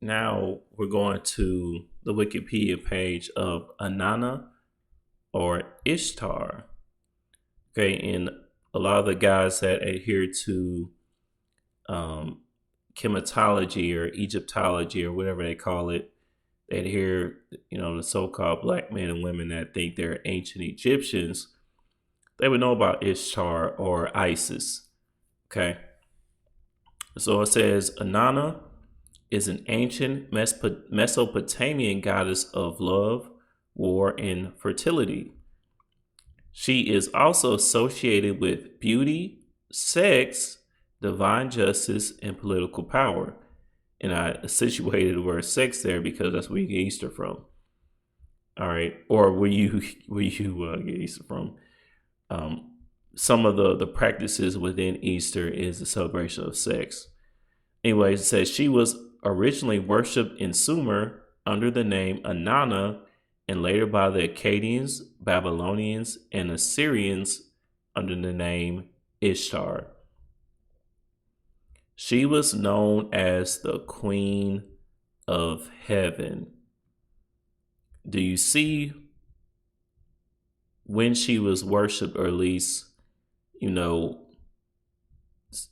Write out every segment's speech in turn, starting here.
Now we're going to the Wikipedia page of Anana or Ishtar. Okay, and a lot of the guys that adhere to um, chematology or Egyptology or whatever they call it, they adhere, the so-called black men and women that think they're ancient Egyptians. They would know about Ishtar or Isis. Okay, so it says Anana is an ancient Mesopotamian goddess of love, war, and fertility. She is also associated with beauty, sex, divine justice, and political power. And I accentuated the word sex there because that's where you get Easter from. All right, or where you get Easter from? Um, some of the practices within Easter is the celebration of sex. Anyways, it says she was originally worshipped in Sumer under the name Anana and later by the Akkadians, Babylonians, and Assyrians under the name Ishtar. She was known as the Queen of Heaven. Do you see when she was worshipped, or at least, you know,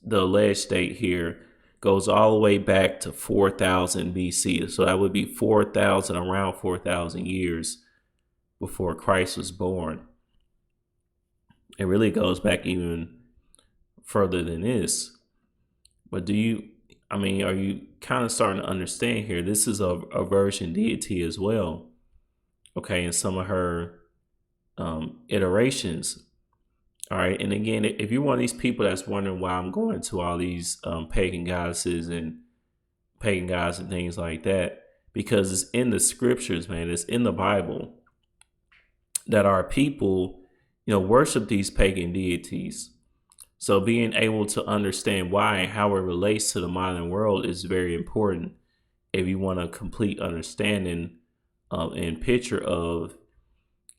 the alleged date here goes all the way back to 4000 BC. So that would be 4,000, around 4,000 years before Christ was born. It really goes back even further than this. But are you kind of starting to understand here? This is a virgin deity as well. Okay, in some of her iterations. All right, and again, if you're one of these people that's wondering why I'm going to all these pagan goddesses and pagan gods and things like that, because it's in the scriptures, man. It's in the Bible that our people, worship these pagan deities. So being able to understand why and how it relates to the modern world is very important if you want a complete understanding and picture of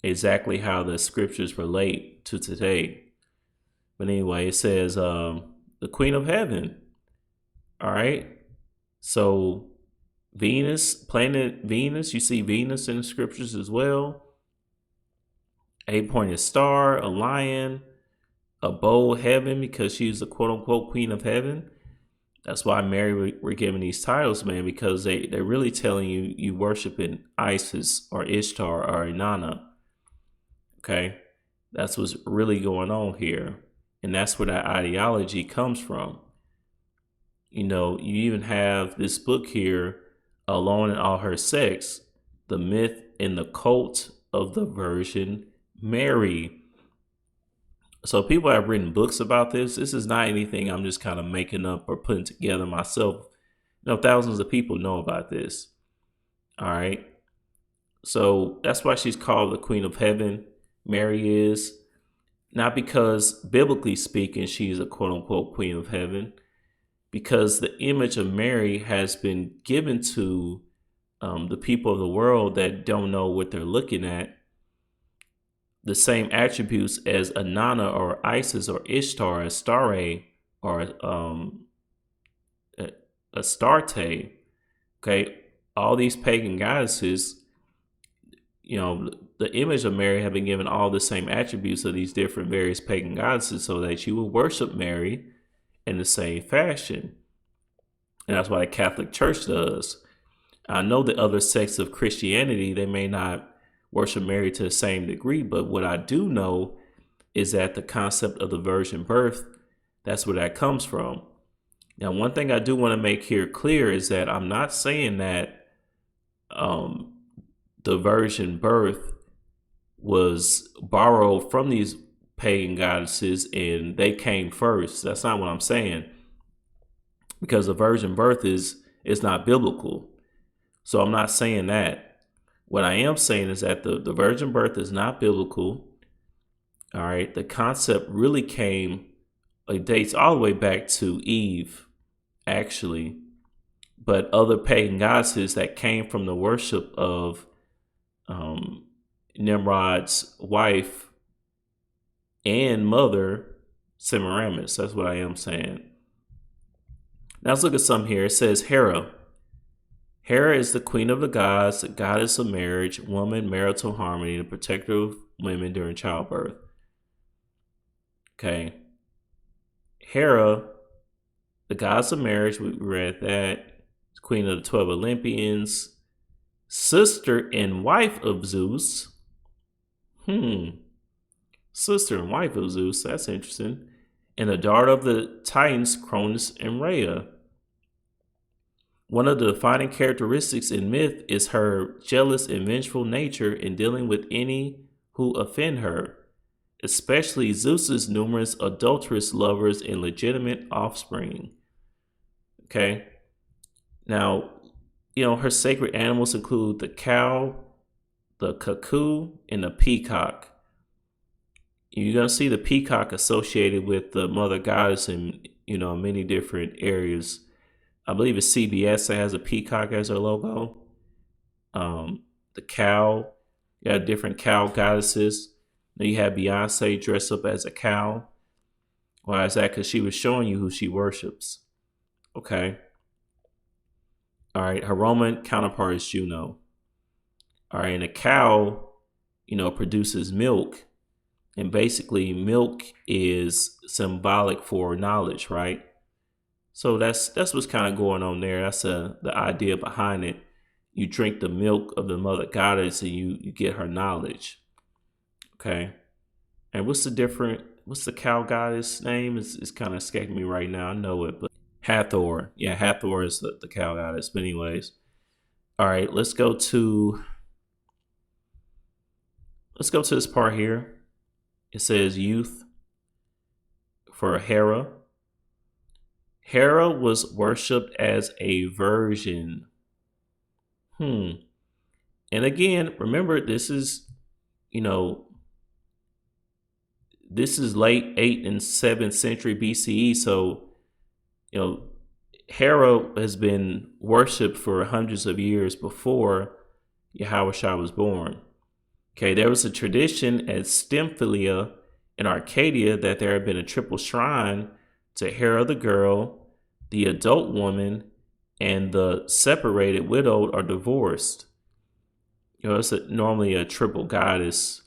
exactly how the scriptures relate to today. But anyway, it says the Queen of Heaven. All right. So Venus, planet Venus, you see Venus in the scriptures as well. 8-pointed star, a lion, a bowl heaven, because she's the quote unquote Queen of Heaven. That's why Mary were given these titles, man, because they're really telling you worshiping Isis or Ishtar or Inanna. Okay, that's what's really going on here. And that's where that ideology comes from. You even have this book here, Alone in All Her Sex, The Myth and the Cult of the Virgin Mary. So people have written books about this. This is not anything I'm just kind of making up or putting together myself. Thousands of people know about this. All right. So that's why she's called the Queen of Heaven. Mary is. Not because, biblically speaking, she's a quote unquote Queen of Heaven, because the image of Mary has been given to the people of the world that don't know what they're looking at. The same attributes as Anana or Isis or Ishtar, Astarte, or Astarte. Okay, all these pagan goddesses, the image of Mary have been given all the same attributes of these different various pagan goddesses so that you will worship Mary in the same fashion. And that's what the Catholic Church does. I know the other sects of Christianity, they may not worship Mary to the same degree, but what I do know is that the concept of the virgin birth, that's where that comes from. Now, one thing I do want to make here clear is that I'm not saying that the virgin birth was borrowed from these pagan goddesses and they came first. That's not what I'm saying, because the virgin birth is not biblical. So I'm not saying that. What I am saying is that the virgin birth is not biblical. All right. The concept really it dates all the way back to Eve, actually. But other pagan goddesses that came from the worship of Nimrod's wife and mother, Semiramis. That's what I am saying. Now let's look at some here. It says Hera. Hera is the queen of the gods, the goddess of marriage, woman, marital harmony, the protector of women during childbirth. Okay. Hera, the goddess of marriage, we read that. Queen of the 12 Olympians, sister and wife of Zeus. Sister and wife of Zeus, that's interesting. And the daughter of the Titans, Cronus and Rhea. One of the defining characteristics in myth is her jealous and vengeful nature in dealing with any who offend her, especially Zeus's numerous adulterous lovers and legitimate offspring. Okay. Now, her sacred animals include the cow, the cuckoo, and the peacock. You're going to see the peacock associated with the mother goddess in, many different areas. I believe it's CBS that has a peacock as their logo. The cow, you have different cow goddesses. Then you have Beyonce dressed up as a cow. Why is that? Because she was showing you who she worships. Okay. All right. Her Roman counterpart is Juno. All right. And a cow, produces milk. And basically, milk is symbolic for knowledge, right? So that's what's kind of going on there. That's the idea behind it. You drink the milk of the mother goddess and you get her knowledge. Okay. And what's the cow goddess name? It's kind of escaping me right now. I know it, but Hathor. Yeah, Hathor is the cow goddess. But anyways. All right, let's go to this part here. It says youth for Hera. Hera was worshipped as a virgin. And again, remember, this is late 8th and 7th century BCE. So, Hera has been worshipped for hundreds of years before Yahushua was born. Okay, there was a tradition at Stymphilia in Arcadia that there had been a triple shrine to Hera the girl, the adult woman, and the separated, widowed, or divorced. It's normally a triple goddess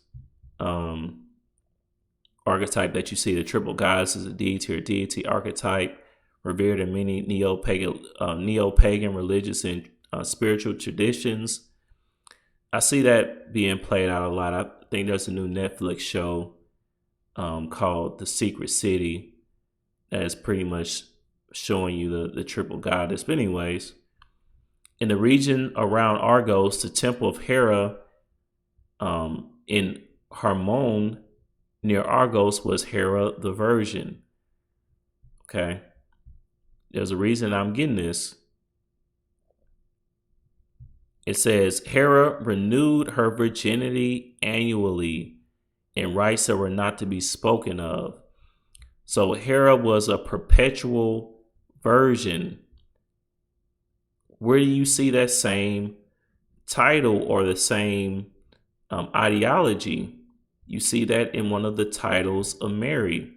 archetype that you see. The triple goddess is a deity or deity archetype revered in many neo-pagan religious and spiritual traditions. I see that being played out a lot. I think there's a new Netflix show called The Secret City that is pretty much showing you the triple goddess. But anyways, in the region around Argos, the temple of Hera in Harmon near Argos was Hera the Virgin. Okay. There's a reason I'm getting this. It says Hera renewed her virginity annually in rites that were not to be spoken of. So Hera was a perpetual virgin. Where do you see that same title or the same ideology? You see that in one of the titles of Mary.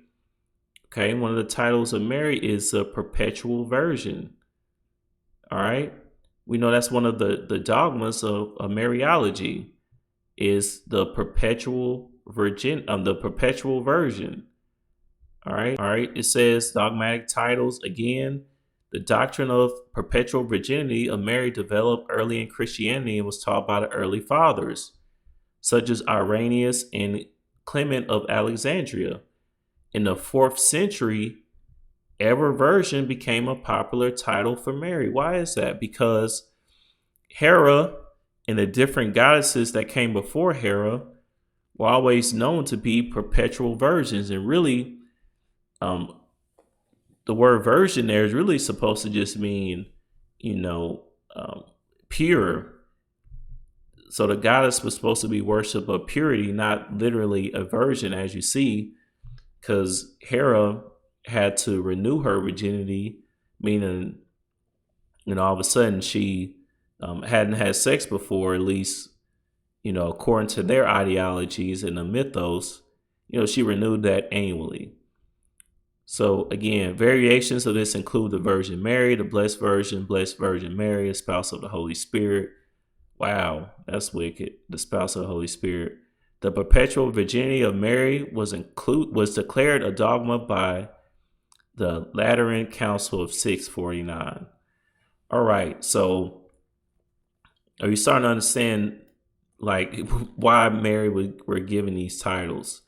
Okay, one of the titles of Mary is a perpetual virgin. All right. We know that's one of the dogmas of Mariology is the perpetual virgin, the perpetual virgin. All right. It says dogmatic titles again. The doctrine of perpetual virginity of Mary developed early in Christianity and was taught by the early fathers, such as Irenaeus and Clement of Alexandria. In the 4th century, ever virgin became a popular title for Mary. Why is that? Because Hera and the different goddesses that came before Hera were always known to be perpetual virgins. And really, the word virgin there is really supposed to just mean, pure. So the goddess was supposed to be worship of purity, not literally a virgin, as you see, because Hera had to renew her virginity, meaning, all of a sudden she hadn't had sex before, at least, according to their ideologies and the mythos, she renewed that annually. So again, variations of this include the Virgin Mary, the Blessed Virgin Mary, a spouse of the Holy Spirit. Wow, that's wicked. The spouse of the Holy Spirit. The perpetual virginity of Mary was declared a dogma by the Lateran Council of 649. All right, so are you starting to understand like why Mary were given these titles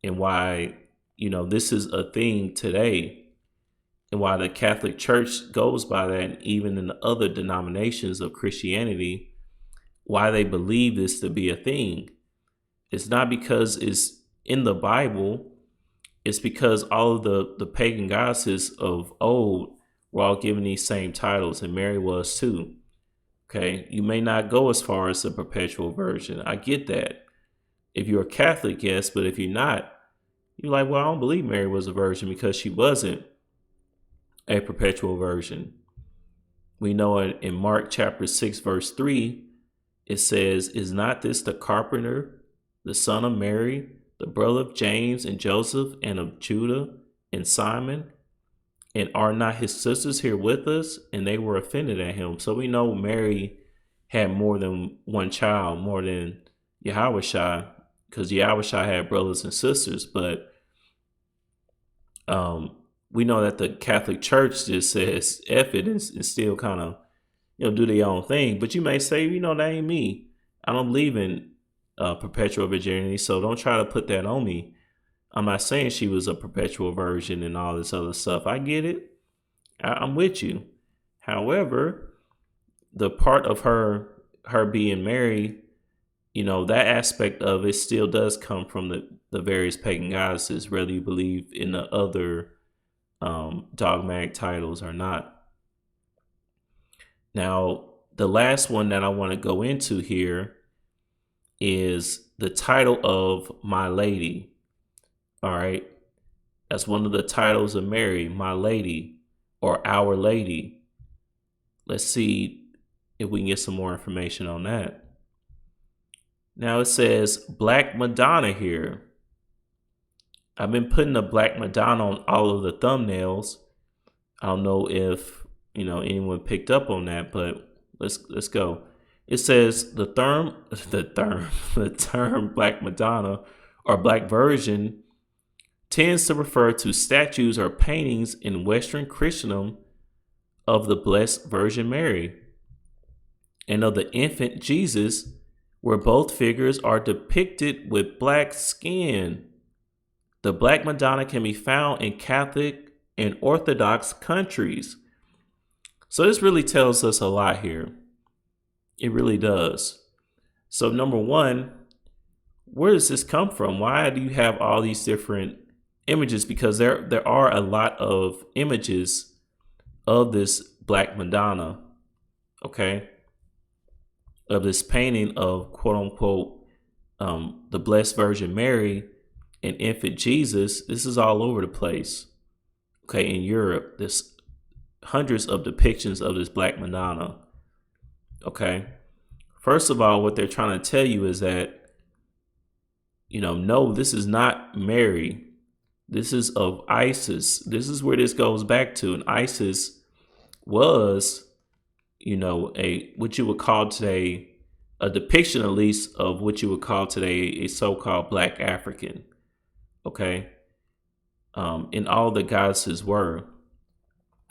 and why this is a thing today and why the Catholic Church goes by that, and even in the other denominations of Christianity, why they believe this to be a thing? It's not because it's in the Bible. It's because all of the pagan goddesses of old were all given these same titles, and Mary was too. Okay, you may not go as far as the perpetual virgin. I get that. If you're a Catholic, yes, but if you're not, you're like, well, I don't believe Mary was a virgin because she wasn't a perpetual virgin. We know in Mark chapter 6, verse 3, it says, "Is not this the carpenter, the son of Mary, the brother of James and Joseph and of Judah and Simon? And are not his sisters here with us?" And they were offended at him. So we know Mary had more than one child, more than Yahushua, because Yahushua had brothers and sisters. But we know that the Catholic Church just says F it and still kind of do their own thing. But you may say, that ain't me. I don't believe in perpetual virginity, so don't try to put that on me. I'm not saying she was a perpetual virgin and all this other stuff. I get it. I'm with you. However, the part of her being Mary, that aspect of it still does come from the various pagan goddesses, whether you believe in the other dogmatic titles or not. Now, the last one that I want to go into here is the title of My Lady. All right. That's one of the titles of Mary, My Lady or Our Lady. Let's see if we can get some more information on that. Now it says Black Madonna here. I've been putting the Black Madonna on all of the thumbnails. I don't know if anyone picked up on that, but let's go. It says the term Black Madonna or Black Virgin tends to refer to statues or paintings in Western Christendom of the Blessed Virgin Mary and of the infant Jesus, where both figures are depicted with black skin. The Black Madonna can be found in Catholic and Orthodox countries. So this really tells us a lot here. It really does. So number one, where does this come from? Why do you have all these different images? Because there are a lot of images of this Black Madonna, okay, of this painting of quote unquote the Blessed Virgin Mary and infant Jesus. This is all over the place, okay. In Europe, there's hundreds of depictions of this Black Madonna, okay. First of all, what they're trying to tell you is that no, this is not Mary. This is of Isis. This is where this goes back to. And Isis was, what you would call today, a depiction at least of what you would call today a so-called Black African. Okay. And all the goddesses were.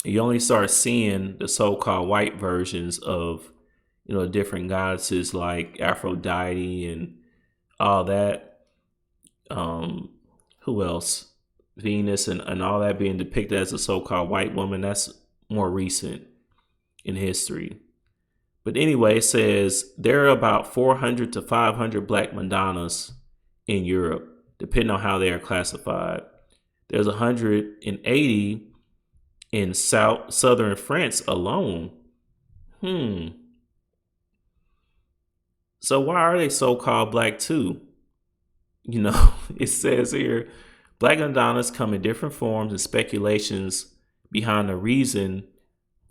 You only start seeing the so-called white versions of, different goddesses like Aphrodite and all that. Who else? Venus and all that being depicted as a so-called white woman. That's more recent in history. But anyway, it says there are about 400 to 500 Black Madonnas in Europe, depending on how they are classified. There's 180 in southern France alone. So why are they so-called black too? It says here, Black Madonnas come in different forms, and speculations behind the reason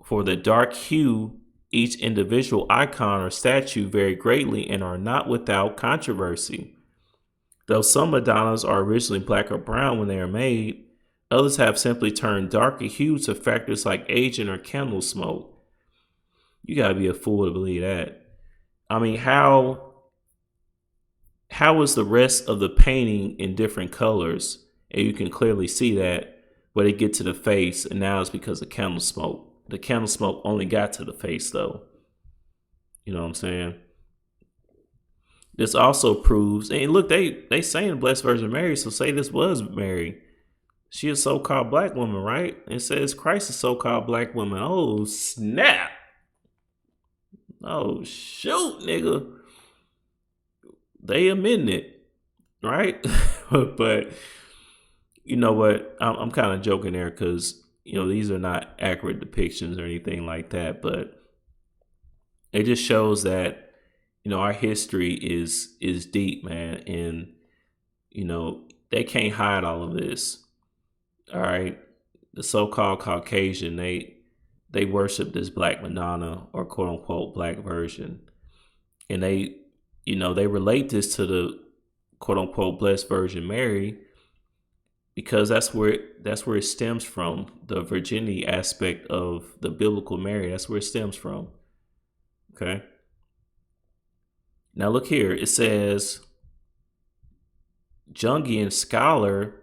for the dark hue each individual icon or statue vary greatly and are not without controversy. Though some Madonnas are originally black or brown when they are made, Others have simply turned darker hues to factors like aging or candle smoke. You gotta be a fool to believe that. I mean, how is the rest of the painting in different colors? And you can clearly see that, but they get to the face, and now it's because of candle smoke. The candle smoke only got to the face, though. You know what I'm saying? This also proves, and look, they saying Blessed Virgin Mary, so say this was Mary. She is so-called black woman, right? It says Christ is so-called black woman. Oh, snap. Oh, shoot, nigga. They amend it, right? But you know what? I'm kind of joking there because, these are not accurate depictions or anything like that. But it just shows that, our history is deep, man. And, they can't hide all of this. All right. The so-called Caucasian, they worship this Black Madonna or quote unquote Black Virgin. And they relate this to the quote unquote Blessed Virgin Mary because that's where it stems from. The virginity aspect of the biblical Mary, that's where it stems from. Okay. Now look here. It says Jungian scholar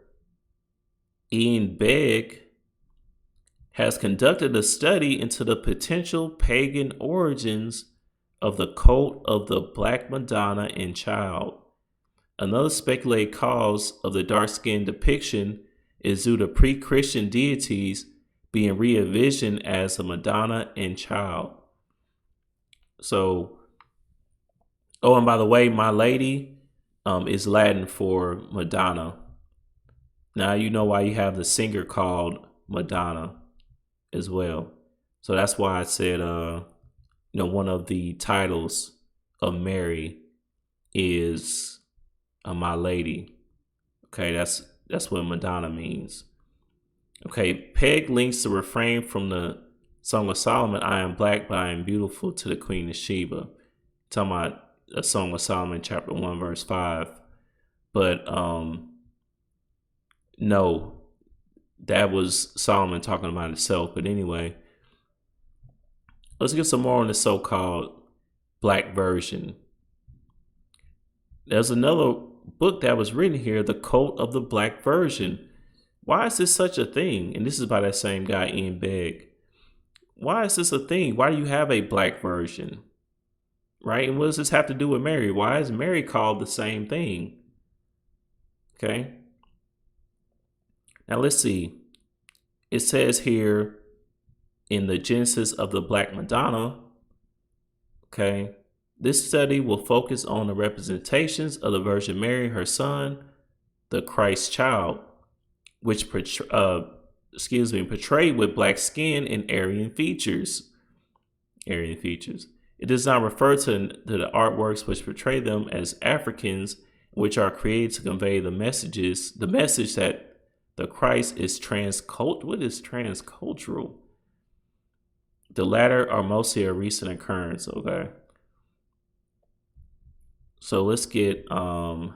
Ian Begg has conducted a study into the potential pagan origins of the cult of the Black Madonna and Child. Another speculated cause of the dark-skinned depiction is due to pre-Christian deities being re-envisioned as a Madonna and Child. So, and by the way, My Lady is Latin for Madonna. Now you know why you have the singer called Madonna as well. So that's why I said, one of the titles of Mary is My Lady. Okay, that's what Madonna means. Okay, Peg links the refrain from the Song of Solomon, I am black, but I am beautiful, to the Queen of Sheba. Talking about a Song of Solomon, chapter 1, verse 5. But no, that was Solomon talking about himself. But anyway, let's get some more on the so-called Black Virgin. There's another book that was written here, The Cult of the Black Virgin. Why is this such a thing? And this is by that same guy, Ian Begg. Why is this a thing? Why do you have a Black Virgin? Right? And what does this have to do with Mary? Why is Mary called the same thing? Okay. Now let's see. It says here in the Genesis of the Black Madonna, okay, this study will focus on the representations of the Virgin Mary, her son, the Christ child, which portrayed with black skin and Aryan features. It does not refer to the artworks which portray them as Africans, which are created to convey the message that the Christ is transcultural. What is transcultural? The latter are mostly a recent occurrence, okay? So let's get, look,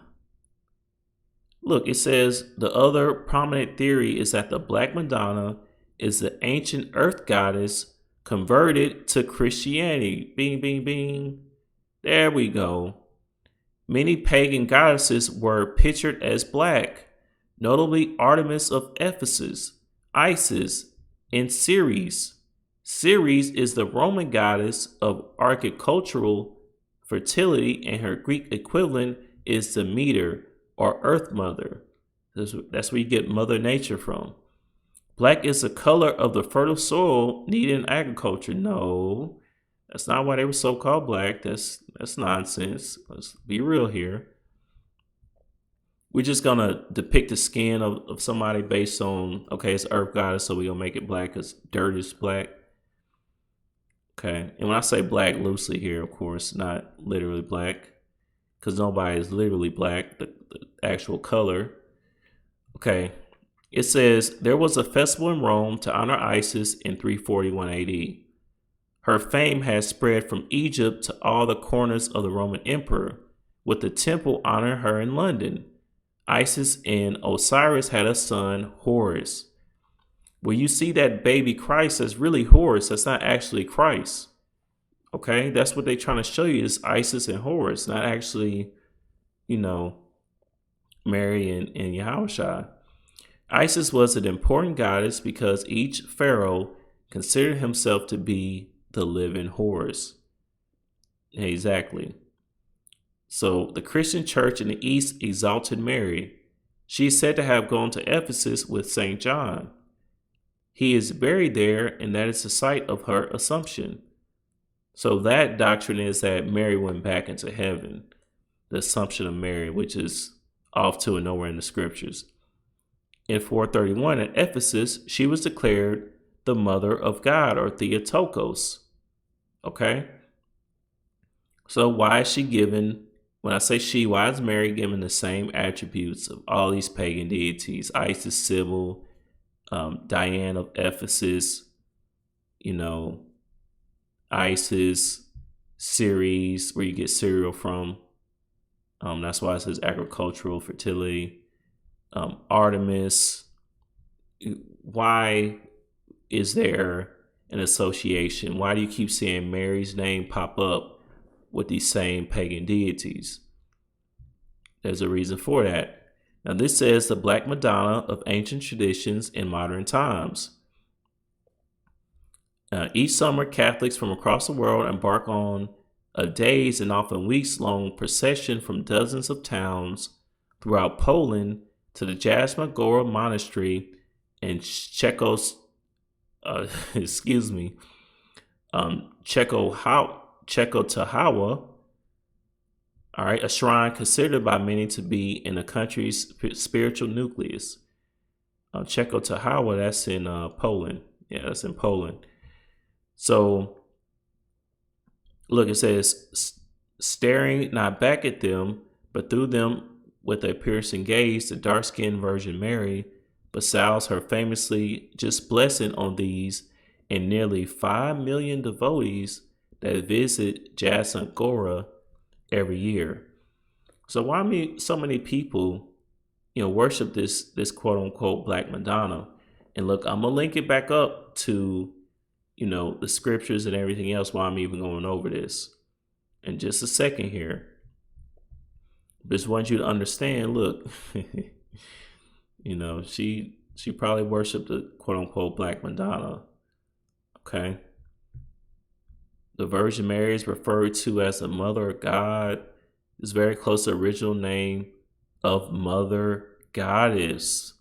it says the other prominent theory is that the Black Madonna is the ancient earth goddess converted to Christianity. Bing, bing, bing. There we go. Many pagan goddesses were pictured as black, notably Artemis of Ephesus, Isis, and Ceres. Ceres is the Roman goddess of agricultural fertility, and her Greek equivalent is Demeter, or Earth Mother. That's where you get Mother Nature from. Black is the color of the fertile soil needed in agriculture. No, that's not why they were so called black. That's nonsense. Let's be real here. We're just gonna depict the skin of somebody based on, okay, it's Earth goddess, so we're gonna make it black because dirt is black. Okay, and when I say black loosely here, of course, not literally black, because nobody is literally black, the actual color. Okay, it says there was a festival in Rome to honor Isis in 341 AD. Her fame has spread from Egypt to all the corners of the Roman Emperor, with the temple honoring her in London. Isis and Osiris had a son, Horus. Well, you see that baby Christ, that's really Horus. That's not actually Christ. Okay, that's what they're trying to show you is Isis and Horus, not actually, you know, Mary and Yahushua. Isis was an important goddess because each pharaoh considered himself to be the living Horus. Exactly. So the Christian church in the East exalted Mary. She is said to have gone to Ephesus with St. John. He is buried there, and that is the site of her assumption. So that doctrine is that Mary went back into heaven, the assumption of Mary, which is off to and nowhere in the scriptures. In 431 at Ephesus, she was declared the mother of God, or Theotokos. Okay? So why is she given, when I say she, why is Mary given the same attributes of all these pagan deities? Isis, Sybil, Diane of Ephesus, Isis, Ceres, where you get cereal from. That's why it says agricultural fertility. Artemis. Why is there an association? Why do you keep seeing Mary's name pop up with these same pagan deities? There's a reason for that. Now, this says the Black Madonna of ancient traditions in modern times. Each summer, Catholics from across the world embark on a days and often weeks-long procession from dozens of towns throughout Poland to the Jasna Gora Monastery in Czechotahua, all right, a shrine considered by many to be in the country's spiritual nucleus. Czechotahua, that's in Poland. Yeah, that's in Poland. So, look, it says, staring not back at them, but through them with a piercing gaze, the dark-skinned Virgin Mary bestows her famously just blessing on these and nearly 5 million devotees that visit Jasna Gora every year. So why so many people, worship this quote unquote Black Madonna? And look, I'm gonna link it back up to, the scriptures and everything else while I'm even going over this in just a second here. Just want you to understand, look, she probably worshiped the quote unquote Black Madonna. Okay. The Virgin Mary is referred to as the Mother of God. It's very close to the original name of Mother Goddess.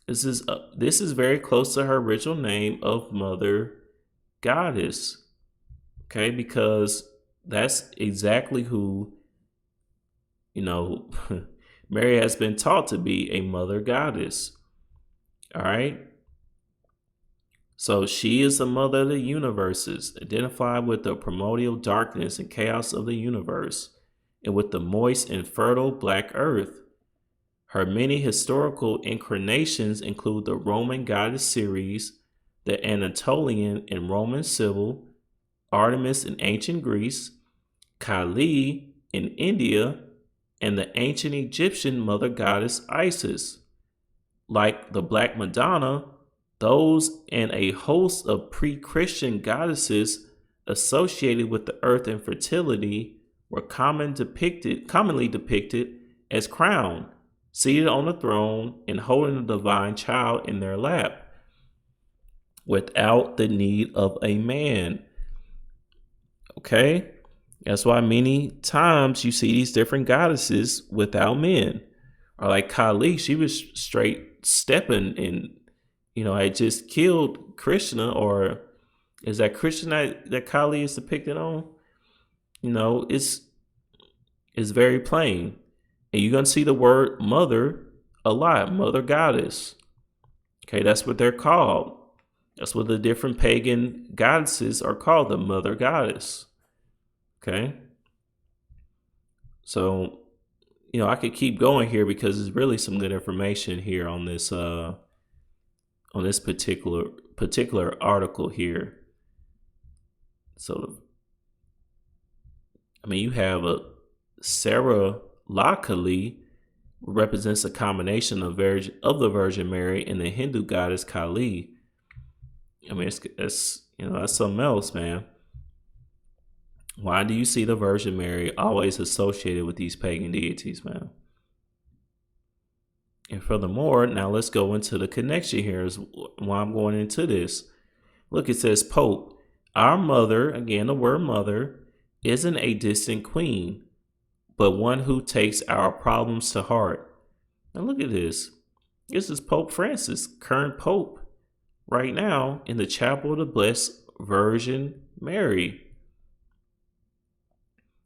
This is very close to her original name of Mother Goddess. Okay, because that's exactly who, Mary has been taught to be, a Mother Goddess. All right. So she is the mother of the universes, identified with the primordial darkness and chaos of the universe, and with the moist and fertile black earth. Her many historical incarnations include the Roman goddess Ceres, the Anatolian and Roman Sybil, Artemis in ancient Greece, Kali in India, and the ancient Egyptian mother goddess Isis. Like the Black Madonna, those and a host of pre-Christian goddesses associated with the earth and fertility were commonly depicted as crowned, seated on the throne, and holding the divine child in their lap, without the need of a man. Okay? That's why many times you see these different goddesses without men. Or like Kali, she was straight stepping and, I just killed Krishna, or is that Krishna that Kali is depicted on? It's very plain. And you're going to see the word mother a lot, Mother Goddess. Okay, that's what they're called. That's what the different pagan goddesses are called, the Mother Goddess. Okay. So, I could keep going here because there's really some good information here on this particular article here. So, you have a Sarah Lockley, represents a combination of the Virgin Mary and the Hindu goddess Kali. I mean, it's that's something else, man. Why do you see the Virgin Mary always associated with these pagan deities, man? And furthermore, now let's go into the connection here. Is why I'm going into this. Look, it says Pope. Our mother, again, the word mother, isn't a distant queen, but one who takes our problems to heart. Now look at this. This is Pope Francis, current Pope, right now in the Chapel of the Blessed Virgin Mary.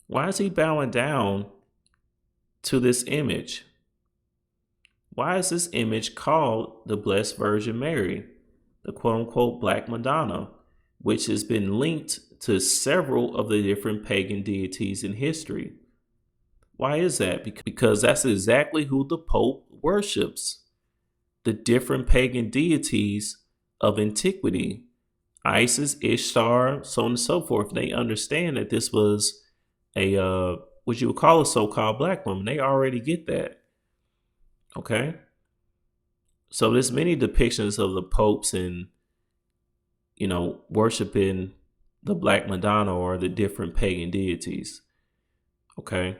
Why is he bowing down to this image? Why is this image called the Blessed Virgin Mary, the quote-unquote Black Madonna, which has been linked to several of the different pagan deities in history? Why is that? Because that's exactly who the Pope worships, the different pagan deities of antiquity, Isis, Ishtar, so on and so forth. They understand that this was a what you would call a so-called black woman. They already get that. Okay, so there's many depictions of the popes and worshiping the Black Madonna or the different pagan deities. Okay,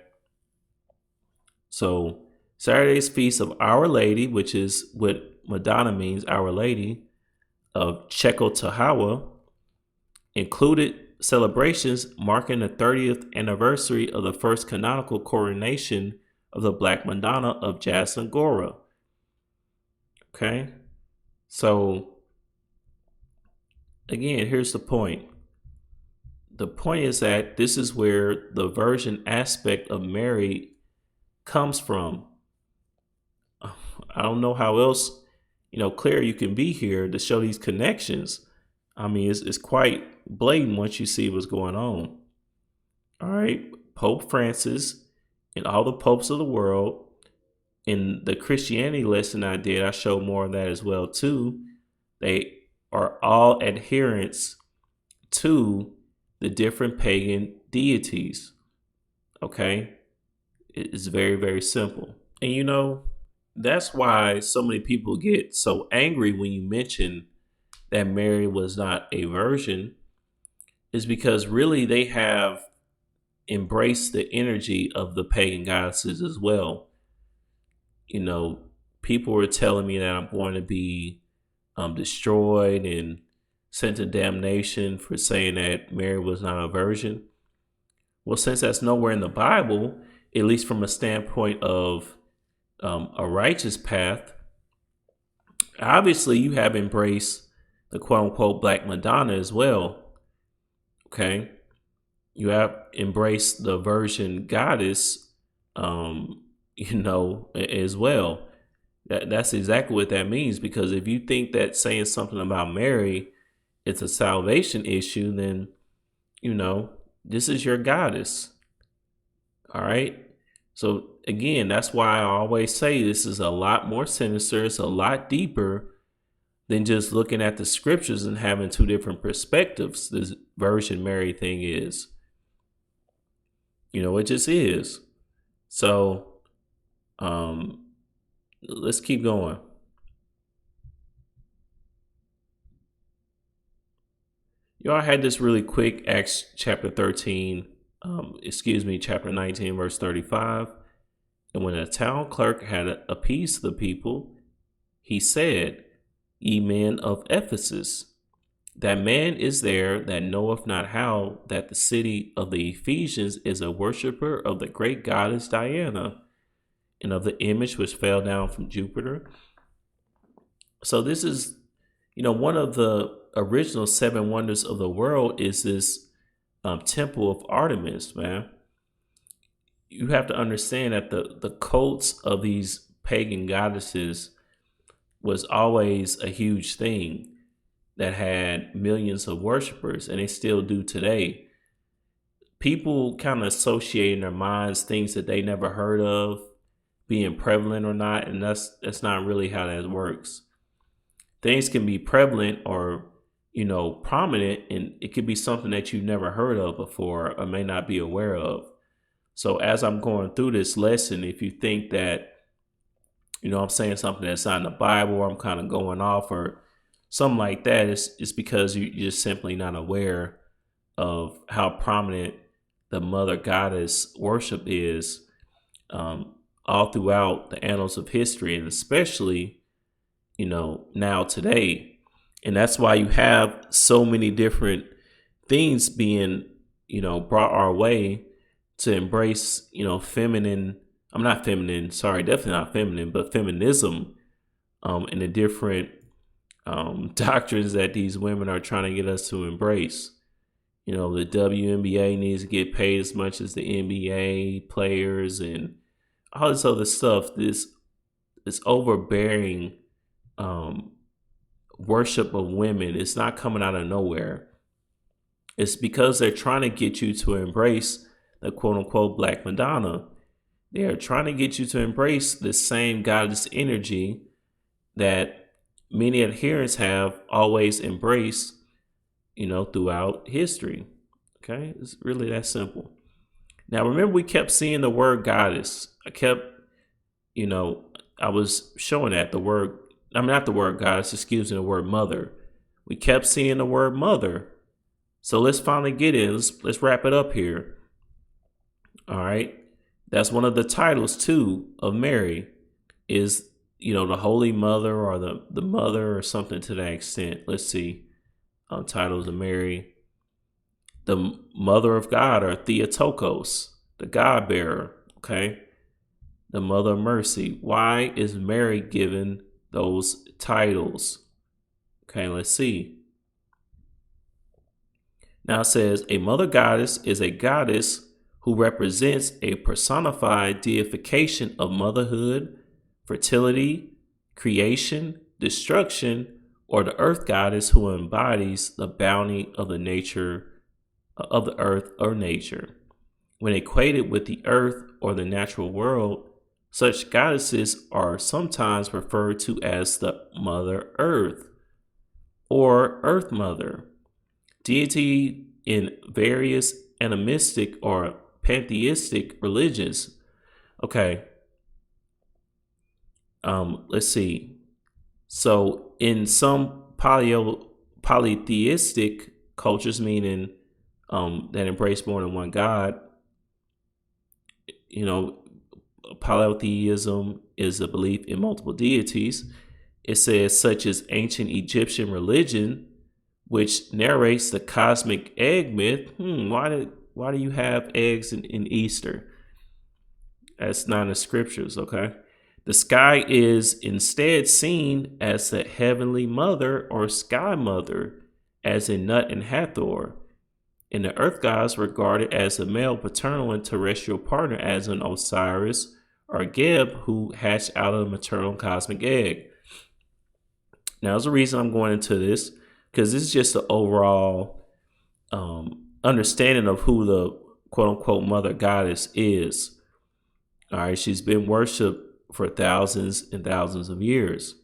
so Saturday's feast of Our Lady, which is what Madonna means, Our Lady of Czechoslovakia, included celebrations marking the 30th anniversary of the first canonical coronation of the Black Madonna of Jasna Gora. Okay, so again, here's the point. The point is that this is where the virgin aspect of Mary comes from. I don't know how else, clear you can be here to show these connections. I mean, it's quite blatant once you see what's going on. All right, Pope Francis and all the popes of the world. In the Christianity lesson I did, I showed more of that as well too. They are all adherents to the different pagan deities. Okay, it's very, very simple. And that's why so many people get so angry when you mention that Mary was not a virgin, is because really they have embraced the energy of the pagan goddesses as well. People were telling me that I'm going to be destroyed and sent to damnation for saying that Mary was not a virgin. Well, since that's nowhere in the Bible, at least from a standpoint of a righteous path, obviously you have embraced the quote-unquote Black Madonna as well. Okay, you have embraced the virgin goddess, as well. That's exactly what that means. Because if you think that saying something about Mary it's a salvation issue, then this is your goddess. All right. So again, that's why I always say this is a lot more sinister. It's a lot deeper than just looking at the scriptures and having two different perspectives. This Virgin Mary thing is, it just is. So, let's keep going. Y'all had this really quick, Acts chapter 13, chapter 19, verse 35. And when the town clerk had appeased the people, he said, Ye men of Ephesus, that man is there that knoweth not how that the city of the Ephesians is a worshiper of the great goddess Diana, and of the image which fell down from Jupiter. So this is, one of the original 7 wonders of the world is this temple of Artemis, man. You have to understand that the cults of these pagan goddesses was always a huge thing that had millions of worshipers, and they still do today. People kind of associate in their minds things that they never heard of being prevalent or not, and that's not really how that works. Things can be prevalent or prominent, and it could be something that you've never heard of before or may not be aware of. So as I'm going through this lesson, if you think that I'm saying something that's not in the Bible, or I'm kind of going off or something like that, it's because you're just simply not aware of how prominent the mother goddess worship is, all throughout the annals of history, and especially, now today. And that's why you have so many different things being, brought our way to embrace, feminine. I'm not feminine, sorry, definitely not feminine, but feminism, and the different doctrines that these women are trying to get us to embrace. The WNBA needs to get paid as much as the NBA players and all this other stuff. This overbearing worship of women, it's not coming out of nowhere. It's because they're trying to get you to embrace the quote unquote Black Madonna. They're trying to get you to embrace the same goddess energy that many adherents have always embraced, throughout history. Okay, it's really that simple. Now, remember, we kept seeing the word goddess. I was showing that not the word goddess, excuse me, the word mother. We kept seeing the word mother. So let's finally get in. Let's wrap it up here. All right. That's one of the titles too of Mary is, the Holy Mother, or the mother, or something to that extent. Let's see. Titles of Mary. The Mother of God, or Theotokos, the God bearer. Okay. The Mother of Mercy. Why is Mary given those titles? Okay, let's see. Now it says a mother goddess is a goddess who represents a personified deification of motherhood, fertility, creation, destruction, or the earth goddess who embodies the bounty of the earth or nature. When equated with the earth or the natural world, such goddesses are sometimes referred to as the Mother Earth or Earth Mother, deity in various animistic or pantheistic religions. Okay. Let's see. So in some polytheistic cultures, meaning that embrace more than one God, polytheism is a belief in multiple deities. It says, such as ancient Egyptian religion, which narrates the cosmic egg myth. Why do you have eggs in Easter? That's not in the scriptures, okay? The sky is instead seen as the heavenly mother or sky mother, as in Nut and Hathor. And the earth gods regarded as a male paternal and terrestrial partner, as in Osiris or Geb, who hatched out of the maternal cosmic egg. Now, there's a reason I'm going into this, because this is just the overall understanding of who the quote unquote mother goddess is. All right, she's been worshipped for thousands and thousands of years.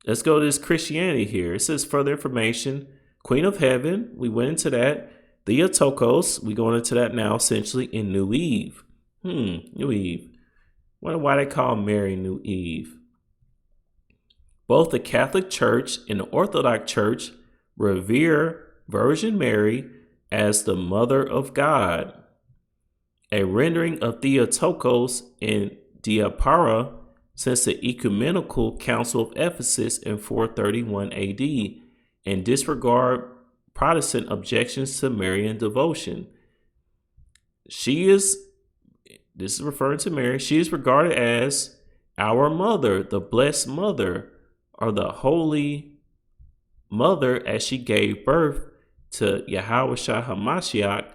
Let's go to this Christianity here. It says further information. Queen of Heaven, we went into that. Theotokos, we going into that now, essentially in New Eve. New Eve. Wonder why they call Mary New Eve. Both the Catholic Church and the Orthodox Church revere Virgin Mary as the Mother of God. A rendering of Theotokos in Diapara since the Ecumenical Council of Ephesus in 431 AD, and disregard Protestant objections to Marian devotion. This is referring to Mary, she is regarded as our mother, the blessed mother, or the holy mother, as she gave birth to Yahushua HaMashiach,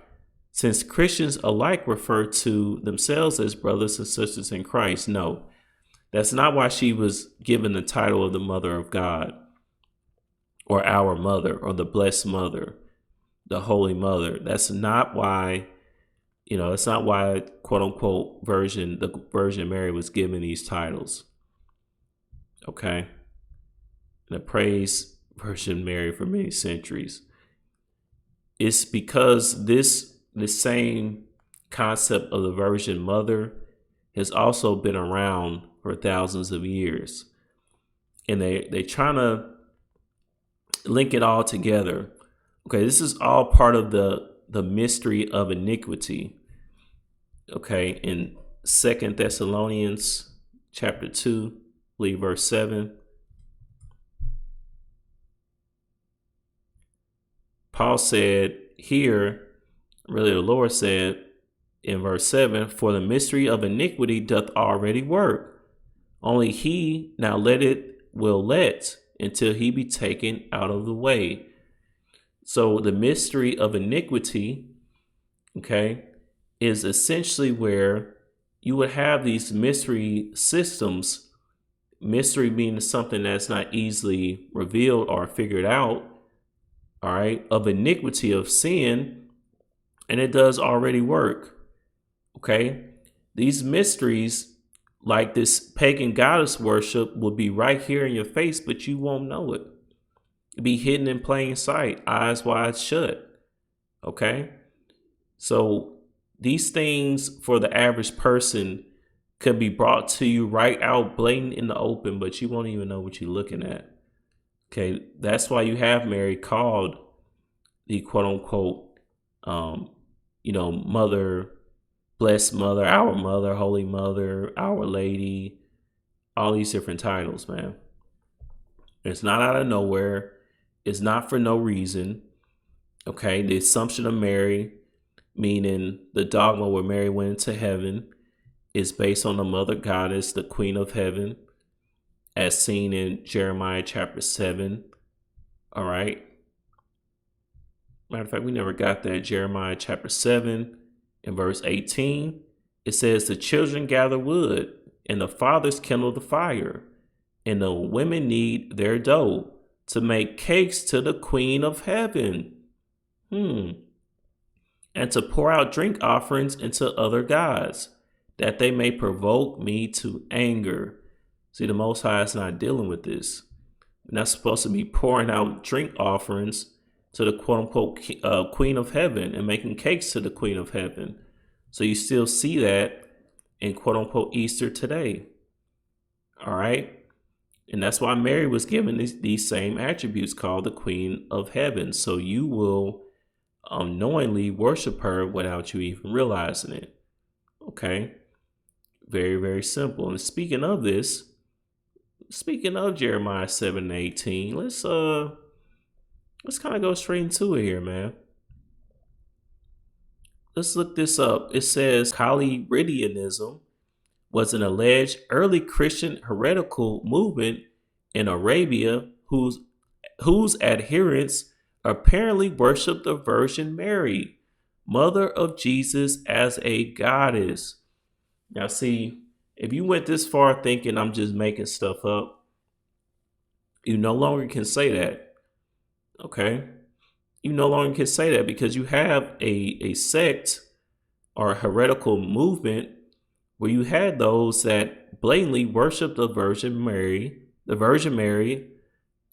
since Christians alike refer to themselves as brothers and sisters in Christ. No, that's not why she was given the title of the Mother of God, or our mother, or the blessed mother, the holy mother. That's not why, that's not why quote unquote the Virgin Mary was given these titles. Okay. And I praise Virgin Mary for many centuries. It's because the same concept of the Virgin Mother has also been around for thousands of years. And they trying to link it all together. Okay, this is all part of the mystery of iniquity. Okay, in 2 Thessalonians chapter 2, I believe verse 7. Paul said here, really the Lord said in verse 7, for the mystery of iniquity doth already work. Only he now will let until he be taken out of the way. So the mystery of iniquity, okay, is essentially where you would have these mystery systems, mystery being something that's not easily revealed or figured out, all right, of iniquity, of sin, and it does already work, okay? These mysteries, like this pagan goddess worship, will be right here in your face, but you won't know it. It'll be hidden in plain sight, eyes wide shut, okay? So these things for the average person could be brought to you right out blatant in the open, but you won't even know what you're looking at. Okay, that's why you have Mary called the quote unquote, mother, blessed mother, our mother, holy mother, our lady, all these different titles, man. It's not out of nowhere. It's not for no reason. Okay, the Assumption of Mary, meaning the dogma where Mary went into heaven, is based on the mother goddess, the queen of heaven, as seen in Jeremiah chapter 7. All right. Matter of fact, we never got that. Jeremiah chapter 7 in verse 18. It says, the children gather wood, and the fathers kindle the fire, and the women knead their dough to make cakes to the queen of heaven. And to pour out drink offerings into other gods, that they may provoke me to anger. See, the Most High is not dealing with this. We're not supposed to be pouring out drink offerings to the quote unquote queen of heaven and making cakes to the queen of heaven. So you still see that in quote unquote Easter today. All right. And that's why Mary was given these same attributes, called the queen of heaven. So you will unknowingly worship her without you even realizing it. Okay. Very, very simple. And speaking of this, speaking of Jeremiah 7:18, let's kind of go straight into it here, man. Let's look this up. It says Caliridianism was an alleged early Christian heretical movement in Arabia whose adherents apparently worshiped the Virgin Mary, mother of Jesus, as a goddess. Now, see, if you went this far thinking I'm just making stuff up, you no longer can say that. Okay? You no longer can say that because you have a sect or a heretical movement where you had those that blatantly worship the Virgin Mary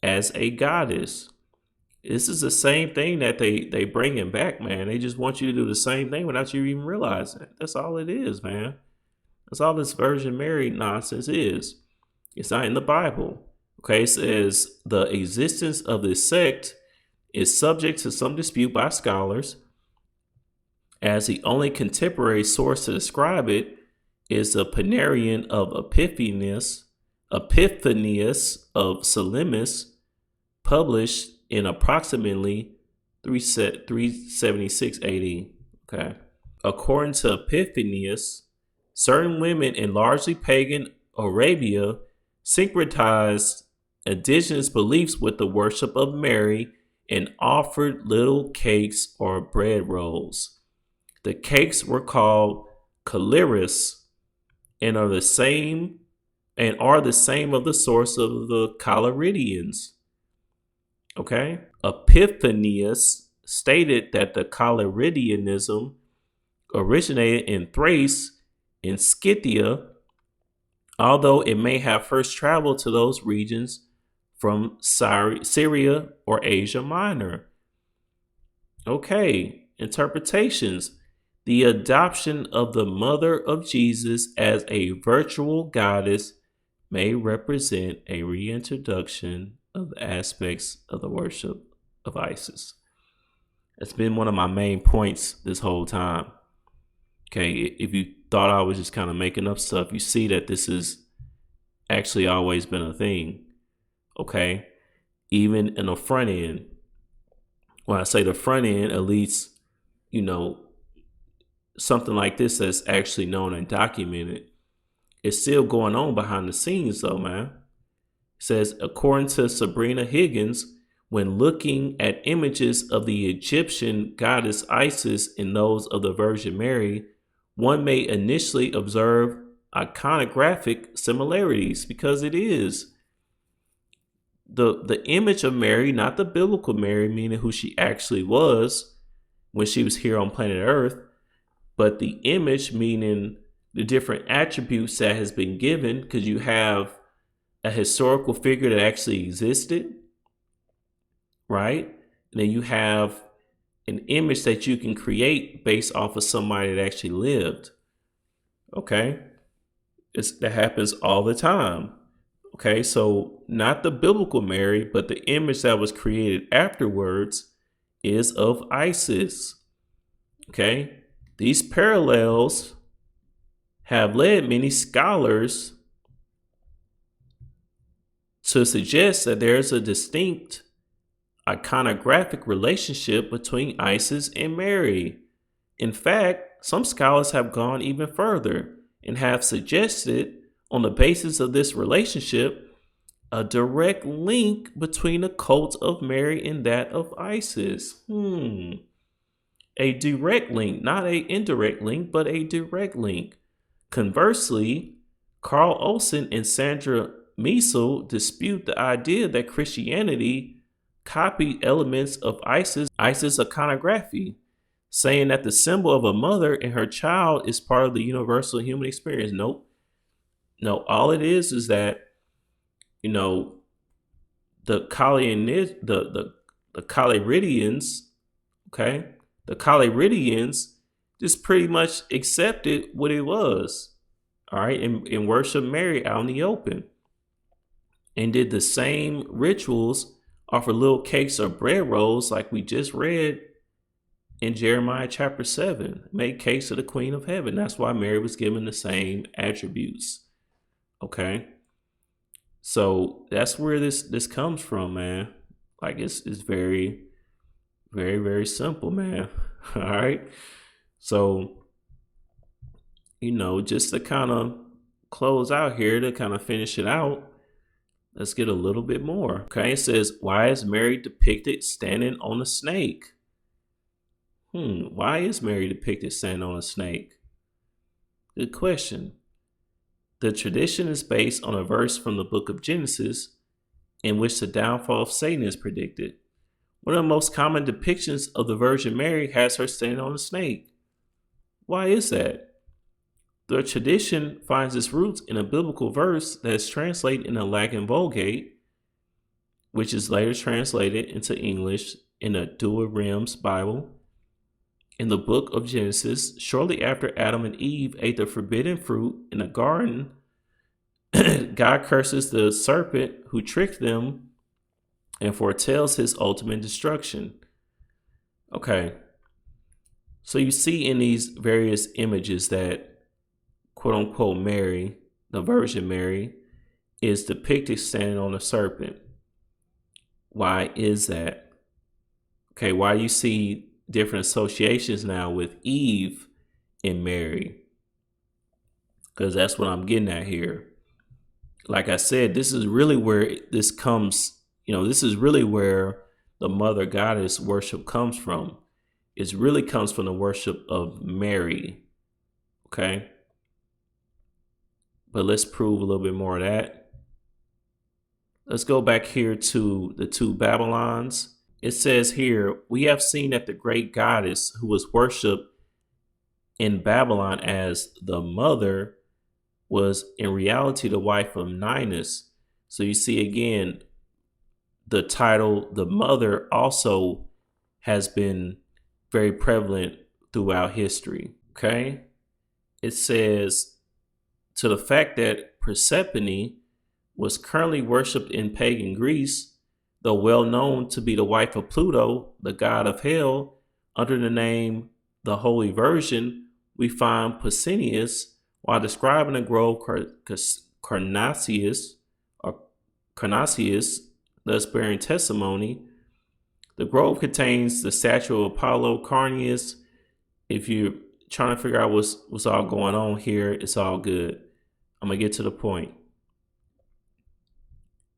as a goddess. This is the same thing that they bringing back, man. They just want you to do the same thing without you even realizing it. That's all it is, man. That's all this Virgin Mary nonsense is. It's not in the Bible. Okay, it says the existence of this sect is subject to some dispute by scholars, as the only contemporary source to describe it is the Panarion of Epiphanius of Salamis, published in approximately 376 AD. Okay. According to Epiphanius, certain women in largely pagan Arabia syncretized indigenous beliefs with the worship of Mary and offered little cakes or bread rolls. The cakes were called caliris and are the same of the source of the Caliridians. Okay? Epiphanius stated that the Caliridianism originated in Thrace in Scythia, although it may have first traveled to those regions from Syria or Asia Minor. Okay, interpretations. The adoption of the mother of Jesus as a virtual goddess may represent a reintroduction of the aspects of the worship of Isis. That's been one of my main points this whole time. Okay, if you thought I was just kind of making up stuff, you see that this has actually always been a thing. Okay, even in the front end. When I say the front end, at least, something like this that's actually known and documented. It's still going on behind the scenes, though, man. It says, according to Sabrina Higgins, when looking at images of the Egyptian goddess Isis and those of the Virgin Mary, one may initially observe iconographic similarities, because it is. The image of Mary, not the biblical Mary, meaning who she actually was when she was here on planet Earth, but the image meaning the different attributes that has been given, because you have a historical figure that actually existed, right? And then you have an image that you can create based off of somebody that actually lived. Okay, that happens all the time. Okay, so not the biblical Mary, but the image that was created afterwards is of Isis. Okay, these parallels have led many scholars to suggest that there's a distinct iconographic relationship between Isis and Mary. In fact, some scholars have gone even further and have suggested, on the basis of this relationship, a direct link between the cult of Mary and that of Isis. A direct link, not an indirect link, but a direct link. Conversely, Carl Olson and Sandra Meisel dispute the idea that Christianity copied elements of Isis iconography, saying that the symbol of a mother and her child is part of the universal human experience. Nope. No, all it is that, the Collyridians, okay, the Collyridians just pretty much accepted what it was, all right, and worship Mary out in the open, and did the same rituals, offer little cakes or bread rolls like we just read in Jeremiah chapter 7, made cakes of the Queen of Heaven. That's why Mary was given the same attributes. Okay, so that's where this comes from, man. Like it's very, very, very simple, man. All right, so just to kind of close out here, to kind of finish it out, let's get a little bit more. Okay, it says, why is Mary depicted standing on a snake? Why is Mary depicted standing on a snake? Good question. The tradition is based on a verse from the book of Genesis in which the downfall of Satan is predicted. One of the most common depictions of the Virgin Mary has her standing on a snake. Why is that? The tradition finds its roots in a biblical verse that is translated in the Latin Vulgate, which is later translated into English in the Douay-Rheims Bible. In the book of Genesis, shortly after Adam and Eve ate the forbidden fruit in the garden, God curses the serpent who tricked them and foretells his ultimate destruction. Okay, so you see in these various images that quote unquote Mary, the Virgin Mary, is depicted standing on a serpent. Why is that? Okay, why you see different associations now with Eve and Mary? Because that's what I'm getting at here. Like I said, this is really where this comes, this is really where the mother goddess worship comes from. It really comes from the worship of Mary. Okay. But let's prove a little bit more of that. Let's go back here to the two Babylons. It says here, we have seen that the great goddess who was worshipped in Babylon as the mother was in reality the wife of Ninus. So you see again, the title, the mother, also has been very prevalent throughout history. Okay. It says, to the fact that Persephone was currently worshipped in pagan Greece, though well known to be the wife of Pluto, the god of hell, under the name the Holy Virgin, we find Pausanias, while describing the grove Carnassius, or Carnassius, thus bearing testimony. The grove contains the statue of Apollo Carnius. If you're trying to figure out what's all going on here, it's all good. I'm going to get to the point.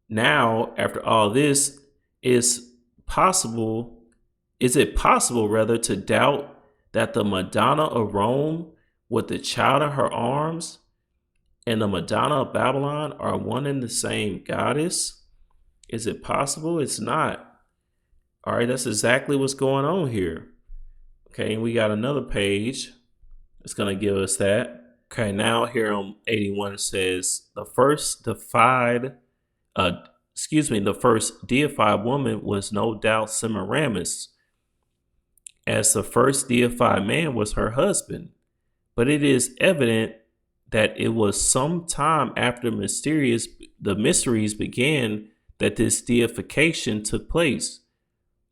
Now, after all this, is it possible rather to doubt that the Madonna of Rome with the child in her arms and the Madonna of Babylon are one and the same goddess? Is it possible? It's not. All right, that's exactly what's going on here. Okay, and we got another page that's going to give us that. Okay, now here on 81 it says the first deified woman was no doubt Semiramis, as the first deified man was her husband. But it is evident that it was some time after the mysteries began that this deification took place.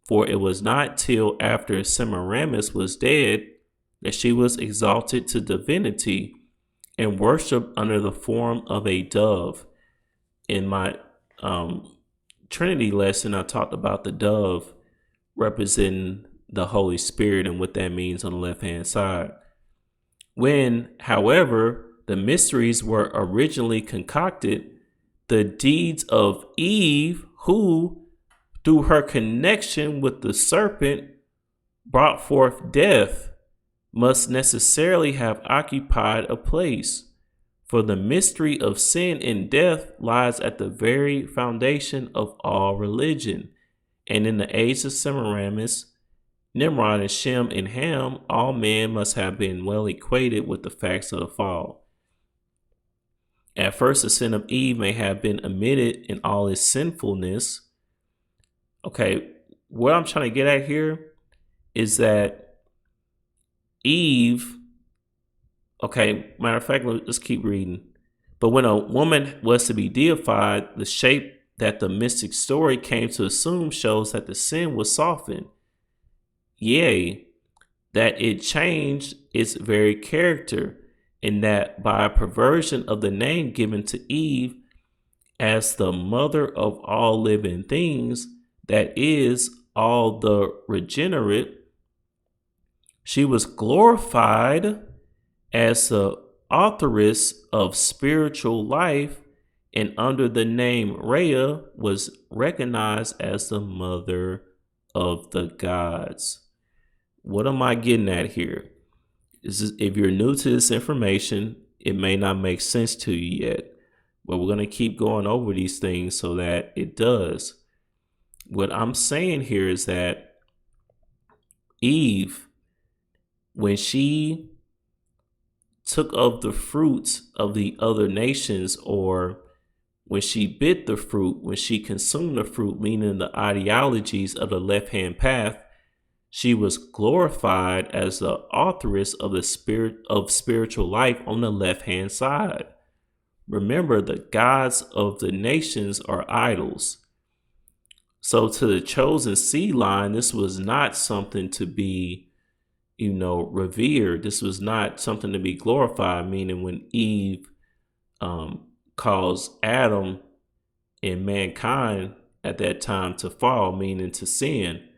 For it was not till after Semiramis was dead that she was exalted to divinity and worshipped under the form of a dove. In my Trinity lesson, I talked about the dove representing the Holy Spirit and what that means on the left-hand side. When, however, the mysteries were originally concocted, the deeds of Eve, who, through her connection with the serpent, brought forth death, must necessarily have occupied a place. For the mystery of sin and death lies at the very foundation of all religion. And in the age of Semiramis, Nimrod and Shem and Ham, all men must have been well acquainted with the facts of the fall. At first, the sin of Eve may have been omitted in all its sinfulness. Okay, what I'm trying to get at here is that Eve, okay, matter of fact, let's keep reading. But when a woman was to be deified, the shape that the mystic story came to assume shows that the sin was softened. Yea, that it changed its very character, and that by a perversion of the name given to Eve as the mother of all living things, that is, all the regenerate, she was glorified as the authoress of spiritual life, and under the name Rhea was recognized as the mother of the gods. What am I getting at here? If you're new to this information, it may not make sense to you yet, but we're going to keep going over these things so that it does. What I'm saying here is that Eve, when she took of the fruits of the other nations, or when she bit the fruit, when she consumed the fruit, meaning the ideologies of the left-hand path, she was glorified as the authoress of the spirit of spiritual life on the left-hand side. Remember, the gods of the nations are idols. So to the chosen seed line, this was not something to be, revered. This was not something to be glorified, meaning when Eve caused Adam and mankind at that time to fall, meaning to sin.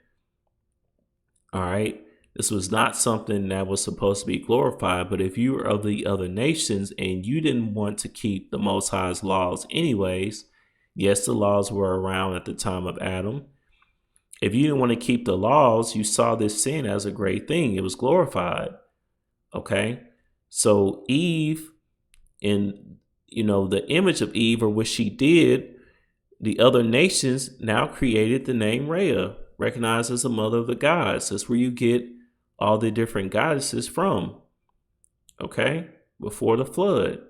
All right. This was not something that was supposed to be glorified. But if you were of the other nations and you didn't want to keep the Most High's laws anyways, yes, the laws were around at the time of Adam. If you didn't want to keep the laws, you saw this sin as a great thing. It was glorified. Okay. So Eve, in, the image of Eve, or what she did, the other nations now created the name Rhea, recognized as the mother of the gods. That's where you get all the different goddesses from. Okay. Before the flood.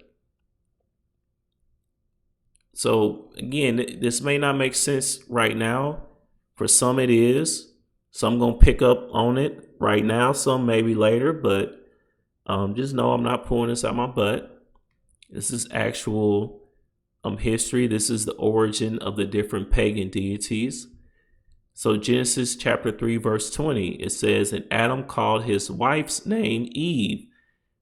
So again, this may not make sense right now. For some it is. Some going to pick up on it right now. Some maybe later. But just know I'm not pulling this out my butt. This is actual history. This is the origin of the different pagan deities. So Genesis chapter 3, verse 20, it says, and Adam called his wife's name Eve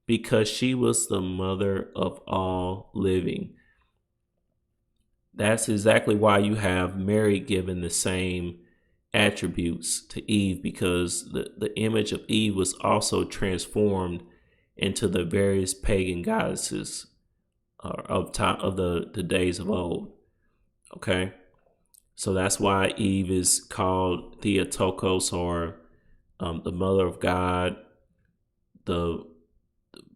because she was the mother of all living. That's exactly why you have Mary given the same attributes to Eve, because the image of Eve was also transformed into the various pagan goddesses of time of the days of old. Okay. So that's why Eve is called Theotokos, or the mother of God, the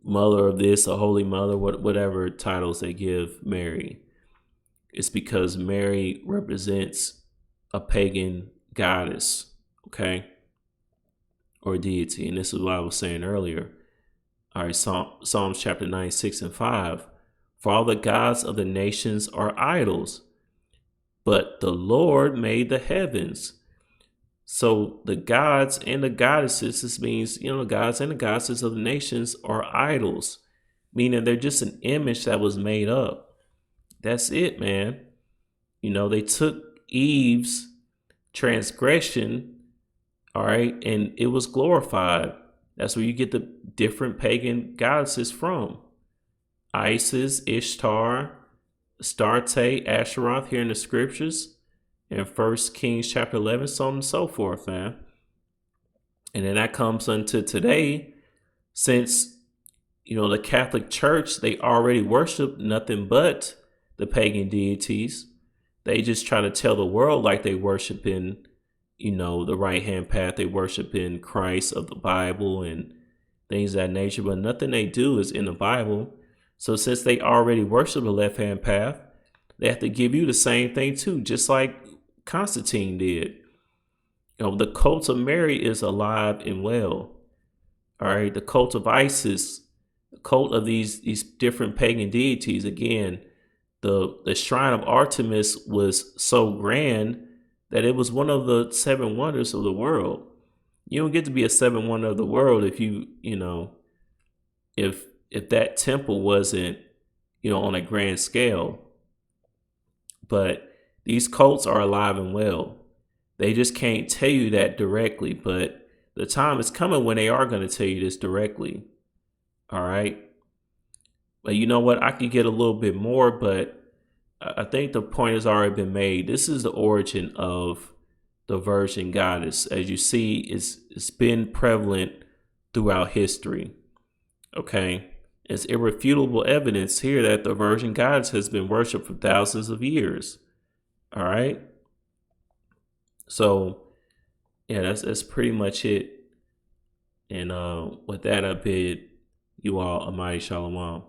mother of this, a holy mother, whatever titles they give Mary. It's because Mary represents a pagan goddess, okay, or deity. And this is what I was saying earlier. All right, Psalms chapter 96 and 5. For all the gods of the nations are idols, but the Lord made the heavens. So the gods and the goddesses, this means, the gods and the goddesses of the nations are idols, meaning they're just an image that was made up. That's it, man. They took Eve's transgression, all right, and it was glorified. That's where you get the different pagan goddesses from. Isis, Ishtar, Astarte, Asheroth here in the scriptures, in 1 Kings chapter 11, so on and so forth, man. And then that comes unto today, since, the Catholic Church, they already worship nothing but the pagan deities. They just try to tell the world like they worship in, the right-hand path. They worship in Christ of the Bible and things of that nature, but nothing they do is in the Bible. So since they already worship the left-hand path, they have to give you the same thing too, just like Constantine did. The cult of Mary is alive and well. All right, the cult of Isis, the cult of these different pagan deities. Again, the shrine of Artemis was so grand that it was one of the 7 wonders of the world. You don't get to be a 7 wonder of the world if if that temple wasn't, on a grand scale. But these cults are alive and well. They just can't tell you that directly, but the time is coming when they are going to tell you this directly. All right. But you know what? I could get a little bit more, but I think the point has already been made. This is the origin of the virgin goddess. As you see, it's been prevalent throughout history. Okay. It's irrefutable evidence here that the virgin goddess has been worshipped for thousands of years. All right. So, yeah, that's pretty much it. And with that, I bid you all a mighty shalom.